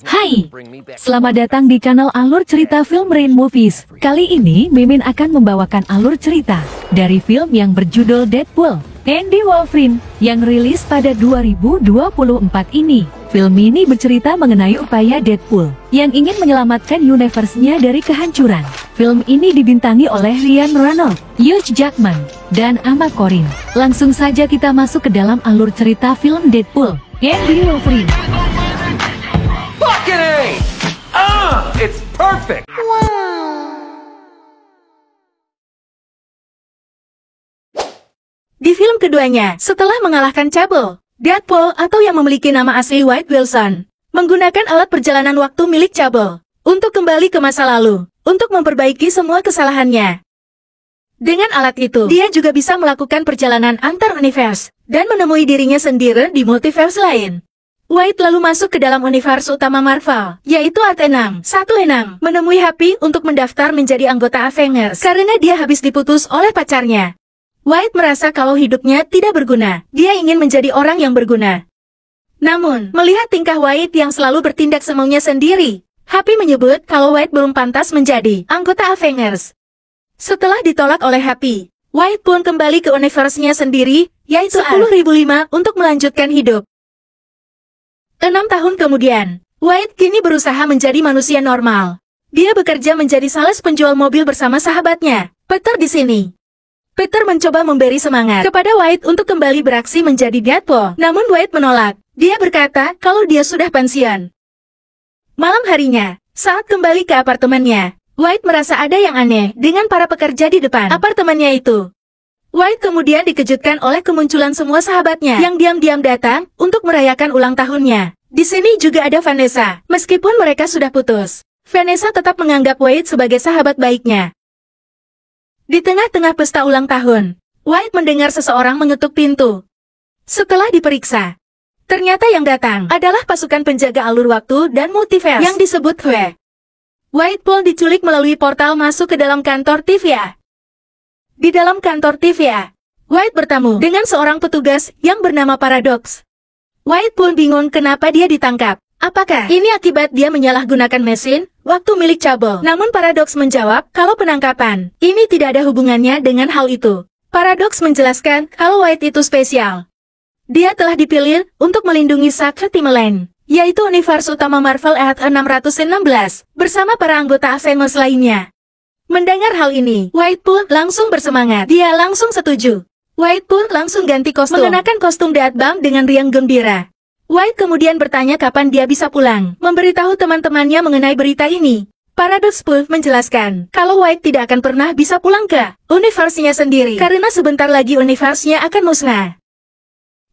Hai, selamat datang di channel Alur Cerita Film Rain Movies. Kali ini Mimin akan membawakan alur cerita dari film yang berjudul Deadpool, Andy Wolverine, yang rilis pada 2024 ini. Film ini bercerita mengenai upaya Deadpool yang ingin menyelamatkan universe-nya dari kehancuran. Film ini dibintangi oleh Ryan Reynolds, Hugh Jackman, dan Emma Corrin. Langsung saja kita masuk ke dalam alur cerita film Deadpool, Andy Wolverine. Fucking A! It's perfect! Di film keduanya, setelah mengalahkan Cable, Deadpool atau yang memiliki nama asli Wade Wilson, menggunakan alat perjalanan waktu milik Cable untuk kembali ke masa lalu, untuk memperbaiki semua kesalahannya. Dengan alat itu, dia juga bisa melakukan perjalanan antar universe, dan menemui dirinya sendiri di multiverse lain. Wade lalu masuk ke dalam universe utama Marvel, yaitu Earth-616, menemui Happy untuk mendaftar menjadi anggota Avengers karena dia habis diputus oleh pacarnya. Wade merasa kalau hidupnya tidak berguna, dia ingin menjadi orang yang berguna. Namun, melihat tingkah Wade yang selalu bertindak semaunya sendiri, Happy menyebut kalau Wade belum pantas menjadi anggota Avengers. Setelah ditolak oleh Happy, Wade pun kembali ke universe-nya sendiri, yaitu 10.005 untuk melanjutkan hidup. 6 tahun kemudian, Wade kini berusaha menjadi manusia normal. Dia bekerja menjadi sales penjual mobil bersama sahabatnya, Peter di sini. Peter mencoba memberi semangat kepada Wade untuk kembali beraksi menjadi Deadpool, namun Wade menolak. Dia berkata kalau dia sudah pensiun. Malam harinya, saat kembali ke apartemennya, Wade merasa ada yang aneh dengan para pekerja di depan apartemennya itu. Wade kemudian dikejutkan oleh kemunculan semua sahabatnya yang diam-diam datang untuk merayakan ulang tahunnya. Di sini juga ada Vanessa. Meskipun mereka sudah putus, Vanessa tetap menganggap Wade sebagai sahabat baiknya. Di tengah-tengah pesta ulang tahun, Wade mendengar seseorang mengetuk pintu. Setelah diperiksa, ternyata yang datang adalah pasukan penjaga alur waktu dan multiverse yang disebut W. Wade pun diculik melalui portal masuk ke dalam kantor TVA. Di dalam kantor TVA, Wade bertemu dengan seorang petugas yang bernama Paradox. Wade pun bingung kenapa dia ditangkap. Apakah ini akibat dia menyalahgunakan mesin waktu milik Cable? Namun Paradox menjawab kalau penangkapan ini tidak ada hubungannya dengan hal itu. Paradox menjelaskan kalau Wade itu spesial. Dia telah dipilih untuk melindungi Sacred Timeline, yaitu universe utama Marvel Earth-616, bersama para anggota Avengers lainnya. Mendengar hal ini, Wade pun langsung bersemangat. Dia langsung setuju. Wade pun langsung ganti kostum, mengenakan kostum Deadbang dengan riang gembira. Wade kemudian bertanya kapan dia bisa pulang, memberitahu teman-temannya mengenai berita ini. Paradox pun menjelaskan kalau Wade tidak akan pernah bisa pulang ke universe-nya sendiri, karena sebentar lagi universe-nya akan musnah.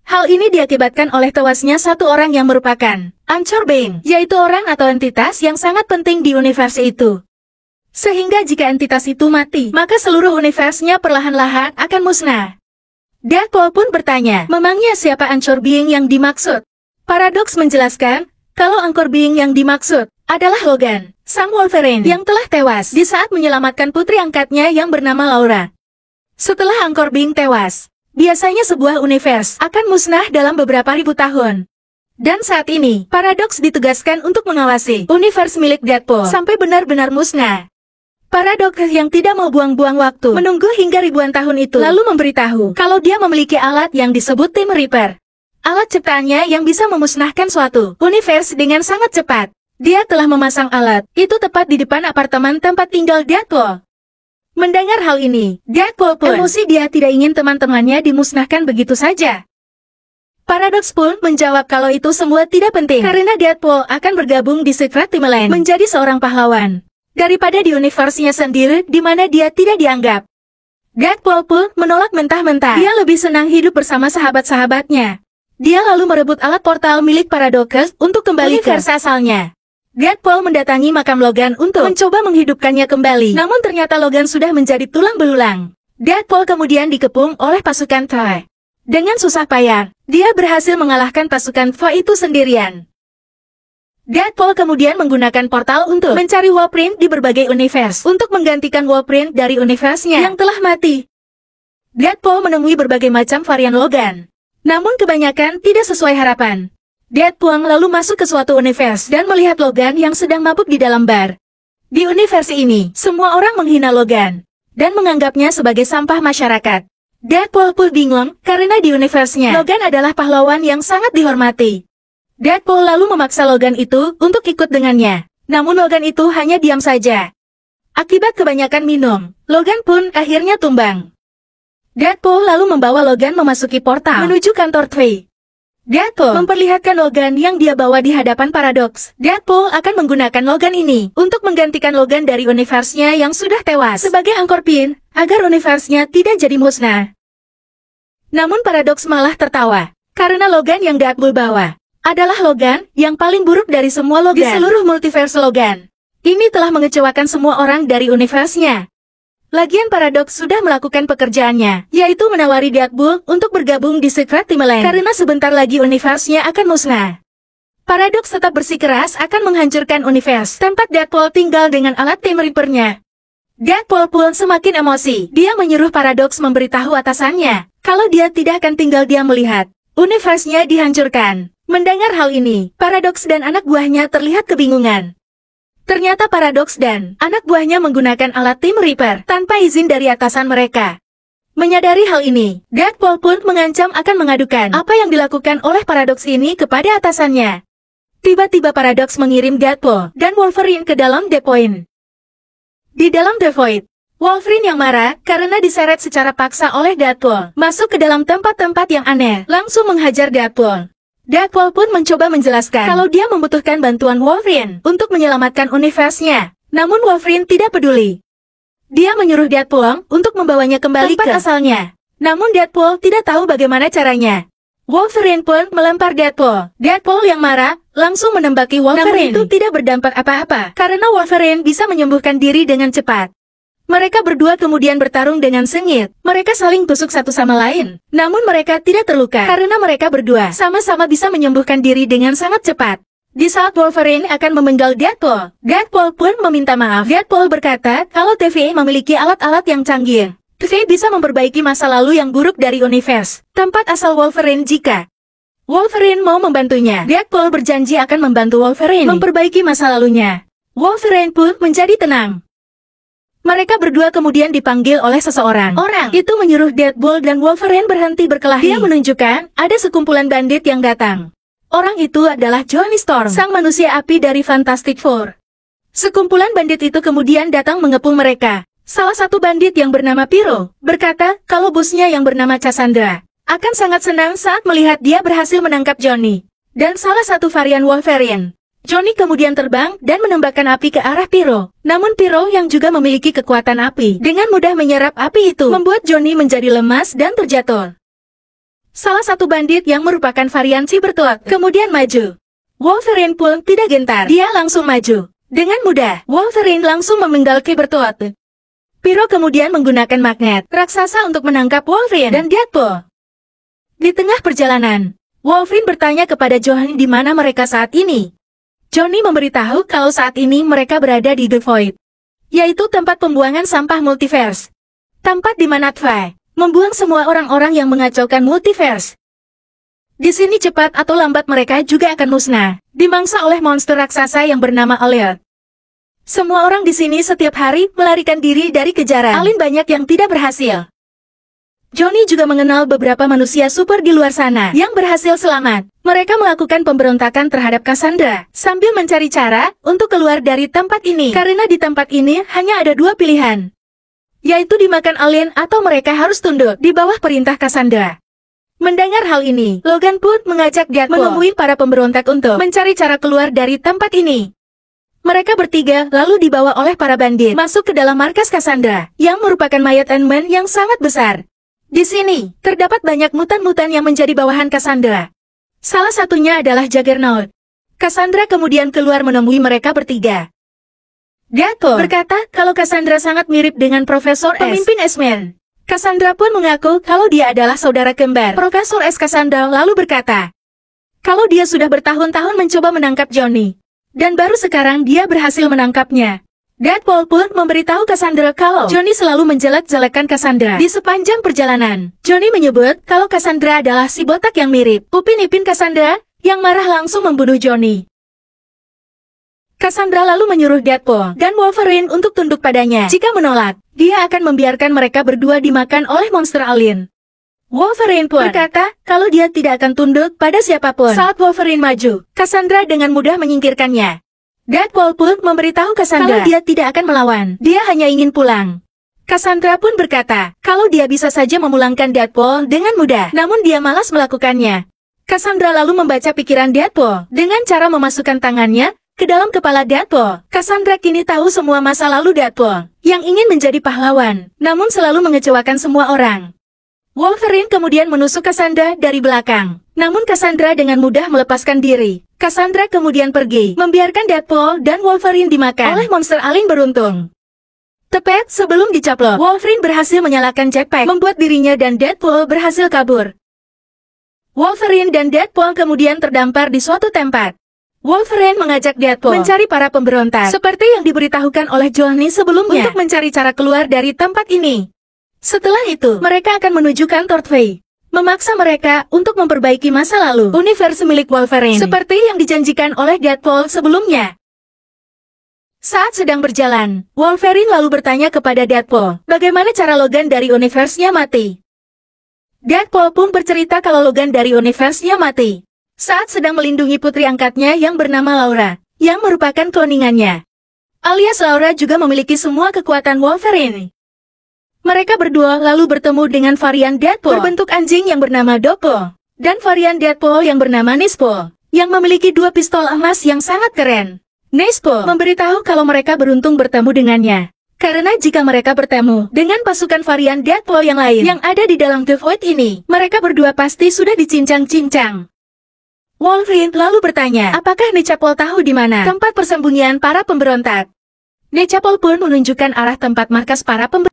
Hal ini diakibatkan oleh tewasnya satu orang yang merupakan Anchor Being, yaitu orang atau entitas yang sangat penting di universe itu. Sehingga jika entitas itu mati, maka seluruh universe-nya perlahan-lahan akan musnah. Deadpool pun bertanya, memangnya siapa Anchor Being yang dimaksud? Paradox menjelaskan, kalau Anchor Being yang dimaksud adalah Logan, sang Wolverine yang telah tewas di saat menyelamatkan putri angkatnya yang bernama Laura. Setelah Anchor Being tewas, biasanya sebuah universe akan musnah dalam beberapa ribu tahun. Dan saat ini, Paradox ditugaskan untuk mengawasi universe milik Deadpool sampai benar-benar musnah. Paradox yang tidak mau buang-buang waktu menunggu hingga ribuan tahun itu lalu memberitahu kalau dia memiliki alat yang disebut Time Reaper. Alat ciptaannya yang bisa memusnahkan suatu universe dengan sangat cepat. Dia telah memasang alat itu tepat di depan apartemen tempat tinggal Deadpool. Mendengar hal ini, Deadpool pun emosi. Dia tidak ingin teman-temannya dimusnahkan begitu saja. Paradox pun menjawab kalau itu semua tidak penting karena Deadpool akan bergabung di Secret Timeline menjadi seorang pahlawan daripada di universe-nya sendiri di mana dia tidak dianggap. Deadpool pun menolak mentah-mentah. Dia lebih senang hidup bersama sahabat-sahabatnya. Dia lalu merebut alat portal milik Paradox untuk kembali ke universe asalnya. Deadpool mendatangi makam Logan untuk mencoba menghidupkannya kembali. Namun ternyata Logan sudah menjadi tulang belulang. Deadpool kemudian dikepung oleh pasukan Thor. Dengan susah payah, dia berhasil mengalahkan pasukan Thor itu sendirian. Deadpool kemudian menggunakan portal untuk mencari Wolverine di berbagai universe untuk menggantikan Wolverine dari universe-nya yang telah mati. Deadpool menemui berbagai macam varian Logan. Namun kebanyakan tidak sesuai harapan. Deadpool lalu masuk ke suatu universe dan melihat Logan yang sedang mabuk di dalam bar. Di universe ini, semua orang menghina Logan dan menganggapnya sebagai sampah masyarakat. Deadpool pun bingung karena di universe-nya, Logan adalah pahlawan yang sangat dihormati. Deadpool lalu memaksa Logan itu untuk ikut dengannya. Namun Logan itu hanya diam saja. Akibat kebanyakan minum, Logan pun akhirnya tumbang. Deadpool lalu membawa Logan memasuki portal menuju kantor Trey. Deadpool memperlihatkan Logan yang dia bawa di hadapan Paradox. Deadpool akan menggunakan Logan ini untuk menggantikan Logan dari universe-nya yang sudah tewas sebagai angkor pin, agar universe-nya tidak jadi musnah. Namun Paradox malah tertawa, karena Logan yang Deadpool bawa adalah Logan yang paling buruk dari semua Logan di seluruh multiverse Logan. Ini telah mengecewakan semua orang dari universe-nya. Lagian Paradox sudah melakukan pekerjaannya, yaitu menawari Deadpool untuk bergabung di Secret Timeline, karena sebentar lagi universe-nya akan musnah. Paradox tetap bersikeras akan menghancurkan universe tempat Deadpool tinggal dengan alat Time Reaper-nya. Deadpool pun semakin emosi. Dia menyuruh Paradox memberitahu atasannya kalau dia tidak akan tinggal diam melihat universe-nya dihancurkan. Mendengar hal ini, Paradox dan anak buahnya terlihat kebingungan. Ternyata Paradox dan anak buahnya menggunakan alat Time Reaper tanpa izin dari atasan mereka. Menyadari hal ini, Deadpool pun mengancam akan mengadukan apa yang dilakukan oleh Paradox ini kepada atasannya. Tiba-tiba Paradox mengirim Deadpool dan Wolverine ke dalam The Point. Di dalam The Void, Wolverine yang marah karena diseret secara paksa oleh Deadpool masuk ke dalam tempat-tempat yang aneh, langsung menghajar Deadpool. Deadpool pun mencoba menjelaskan kalau dia membutuhkan bantuan Wolverine untuk menyelamatkan universe-nya. Namun Wolverine tidak peduli. Dia menyuruh Deadpool untuk membawanya kembali ke asalnya. Namun Deadpool tidak tahu bagaimana caranya. Wolverine pun melempar Deadpool. Deadpool yang marah langsung menembaki Wolverine. Namun itu tidak berdampak apa-apa karena Wolverine bisa menyembuhkan diri dengan cepat. Mereka berdua kemudian bertarung dengan sengit. Mereka saling tusuk satu sama lain. Namun mereka tidak terluka karena mereka berdua sama-sama bisa menyembuhkan diri dengan sangat cepat. Di saat Wolverine akan memenggal Deadpool, Deadpool pun meminta maaf. Deadpool berkata kalau TVA memiliki alat-alat yang canggih. TVA bisa memperbaiki masa lalu yang buruk dari universe tempat asal Wolverine jika Wolverine mau membantunya. Deadpool berjanji akan membantu Wolverine memperbaiki masa lalunya. Wolverine pun menjadi tenang. Mereka berdua kemudian dipanggil oleh seseorang. Orang itu menyuruh Deadpool dan Wolverine berhenti berkelahi. Dia menunjukkan ada sekumpulan bandit yang datang. Orang itu adalah Johnny Storm, sang manusia api dari Fantastic Four. Sekumpulan bandit itu kemudian datang mengepung mereka. Salah satu bandit yang bernama Pyro berkata kalau bosnya yang bernama Cassandra akan sangat senang saat melihat dia berhasil menangkap Johnny dan salah satu varian Wolverine. Johnny kemudian terbang dan menembakkan api ke arah Pyro. Namun Pyro yang juga memiliki kekuatan api dengan mudah menyerap api itu membuat Johnny menjadi lemas dan terjatuh. Salah satu bandit yang merupakan varian Cybertruck kemudian maju. Wolverine pun tidak gentar. Dia langsung maju. Dengan mudah, Wolverine langsung memenggal Cybertruck. Pyro kemudian menggunakan magnet raksasa untuk menangkap Wolverine dan Deadpool. Di tengah perjalanan, Wolverine bertanya kepada Johnny di mana mereka saat ini. Johnny memberitahu kalau saat ini mereka berada di The Void, yaitu tempat pembuangan sampah multiverse. Tempat di mana TVA membuang semua orang-orang yang mengacaukan multiverse. Di sini cepat atau lambat mereka juga akan musnah, dimangsa oleh monster raksasa yang bernama Alien. Semua orang di sini setiap hari melarikan diri dari kejaran Alien banyak yang tidak berhasil. Johnny juga mengenal beberapa manusia super di luar sana yang berhasil selamat. Mereka melakukan pemberontakan terhadap Cassandra sambil mencari cara untuk keluar dari tempat ini. Karena di tempat ini hanya ada dua pilihan, yaitu dimakan alien atau mereka harus tunduk di bawah perintah Cassandra. Mendengar hal ini, Logan pun mengajak Deadpool menemui para pemberontak untuk mencari cara keluar dari tempat ini. Mereka bertiga lalu dibawa oleh para bandit masuk ke dalam markas Cassandra yang merupakan mayat Ant-Man yang sangat besar. Di sini, terdapat banyak mutan-mutan yang menjadi bawahan Cassandra. Salah satunya adalah Juggernaut. Cassandra kemudian keluar menemui mereka bertiga. Deadpool berkata kalau Cassandra sangat mirip dengan Profesor S, pemimpin X-Men. Cassandra pun mengaku kalau dia adalah saudara kembar Profesor S. Cassandra lalu berkata kalau dia sudah bertahun-tahun mencoba menangkap Johnny. Dan baru sekarang dia berhasil menangkapnya. Deadpool pun memberitahu Cassandra kalau Johnny selalu menjelek-jelekan Cassandra di sepanjang perjalanan. Johnny menyebut kalau Cassandra adalah si botak yang mirip Upin Ipin Cassandra yang marah langsung membunuh Johnny. Cassandra lalu menyuruh Deadpool dan Wolverine untuk tunduk padanya. Jika menolak, dia akan membiarkan mereka berdua dimakan oleh monster alien. Wolverine pun berkata kalau dia tidak akan tunduk pada siapapun. Saat Wolverine maju, Cassandra dengan mudah menyingkirkannya. Deadpool pun memberitahu Cassandra kalau dia tidak akan melawan, dia hanya ingin pulang. Cassandra pun berkata kalau dia bisa saja memulangkan Deadpool dengan mudah, namun dia malas melakukannya. Cassandra lalu membaca pikiran Deadpool dengan cara memasukkan tangannya ke dalam kepala Deadpool. Cassandra kini tahu semua masa lalu Deadpool, yang ingin menjadi pahlawan, namun selalu mengecewakan semua orang. Wolverine kemudian menusuk Cassandra dari belakang, namun Cassandra dengan mudah melepaskan diri. Cassandra kemudian pergi, membiarkan Deadpool dan Wolverine dimakan oleh monster alien beruntung. Tepat sebelum dicaplok, Wolverine berhasil menyalakan jetpack, membuat dirinya dan Deadpool berhasil kabur. Wolverine dan Deadpool kemudian terdampar di suatu tempat. Wolverine mengajak Deadpool mencari para pemberontak, seperti yang diberitahukan oleh Johnny sebelumnya, untuk mencari cara keluar dari tempat ini. Setelah itu, mereka akan menuju kantor Faye, memaksa mereka untuk memperbaiki masa lalu universe milik Wolverine, seperti yang dijanjikan oleh Deadpool sebelumnya. Saat sedang berjalan, Wolverine lalu bertanya kepada Deadpool, bagaimana cara Logan dari universe-nya mati. Deadpool pun bercerita kalau Logan dari universe-nya mati saat sedang melindungi putri angkatnya yang bernama Laura, yang merupakan kloningannya. Alias Laura juga memiliki semua kekuatan Wolverine. Mereka berdua lalu bertemu dengan varian Deadpool berbentuk anjing yang bernama Dogpo, dan varian Deadpool yang bernama Nispo, yang memiliki dua pistol emas yang sangat keren. Nispo memberitahu kalau mereka beruntung bertemu dengannya, karena jika mereka bertemu dengan pasukan varian Deadpool yang lain yang ada di dalam The Void ini, mereka berdua pasti sudah dicincang-cincang. Wolverine lalu bertanya, apakah Nichapol tahu di mana tempat persembunyian para pemberontak? Nichapol pun menunjukkan arah tempat markas para pemberontak.